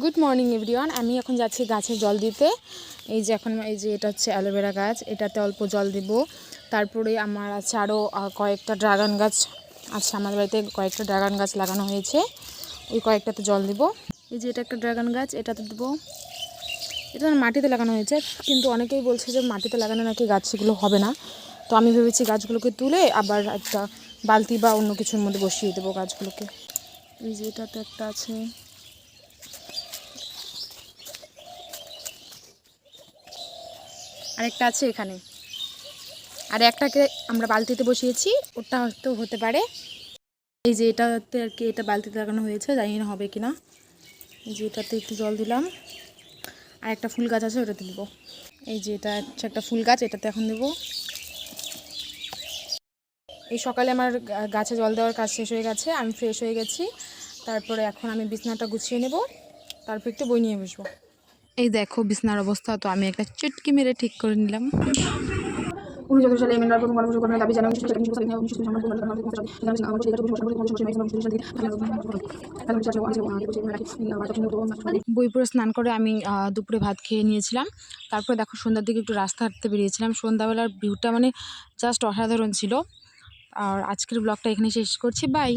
Good morning everyone. আমি এখন যাচ্ছি গাছে জল দিতে। এই যে এটা হচ্ছে অ্যালোভেরা গাছ, এটাতে অল্প জল দেব। তারপরে আমার আছে আরও কয়েকটা ড্রাগন গাছ আছে, আমাদের বাড়িতে কয়েকটা ড্রাগন গাছ লাগানো হয়েছে, ওই কয়েকটাতে জল দেব। এই যে এটা একটা ড্রাগন গাছ, এটাতে দেবো। এটা মাটিতে লাগানো হয়েছে, কিন্তু অনেকেই বলছে যে মাটিতে লাগানো নাকি গাছগুলো হবে না। তো আমি ভেবেছি গাছগুলোকে তুলে আবার একটা বালতি বা অন্য কিছুর মধ্যে বসিয়ে দেবো গাছগুলোকে। এই যে এটাতে একটা আছে, আরেকটা আছে এখানে, আর একটাকে আমরা বালতিতে বসিয়েছি, ওটা হয়তো হতে পারে। এই যে এটাতে আর কি, এটা বালতিতে লাগানো হয়েছে, জানি না হবে কি না। এই যে এটাতে একটু জল দিলাম, আর একটা ফুল গাছ আছে, ওটাতে দিব। এই যে এটা হচ্ছে একটা ফুল গাছ, এটাতে এখন দেব। এই সকালে আমার গাছে জল দেওয়ার কাজ শেষ হয়ে গেছে, আমি ফ্রেশ হয়ে গেছি। তারপরে এখন আমি বিছনাটা গুছিয়ে নেব, তারপর একটু বই নিয়ে বসবো। এই দেখো বিছনার অবস্থা, তো আমি একটা চুটকি মেরে ঠিক করে নিলাম। 19 সালে এমএনআর প্রথম গণপরিষদের দাবি জানান বই পড়ে স্নান করে আমি দুপুরে ভাত খেয়ে নিয়েছিলাম। তারপরে দেখো সন্ধ্যার দিকে একটু রাস্তা হাঁটতে বেরিয়েছিলাম। সন্ধ্যাবেলার ভিউটা মানে জাস্ট অসাধারণ ছিল। আর আজকের ব্লগটা এখানে শেষ করছি, বাই।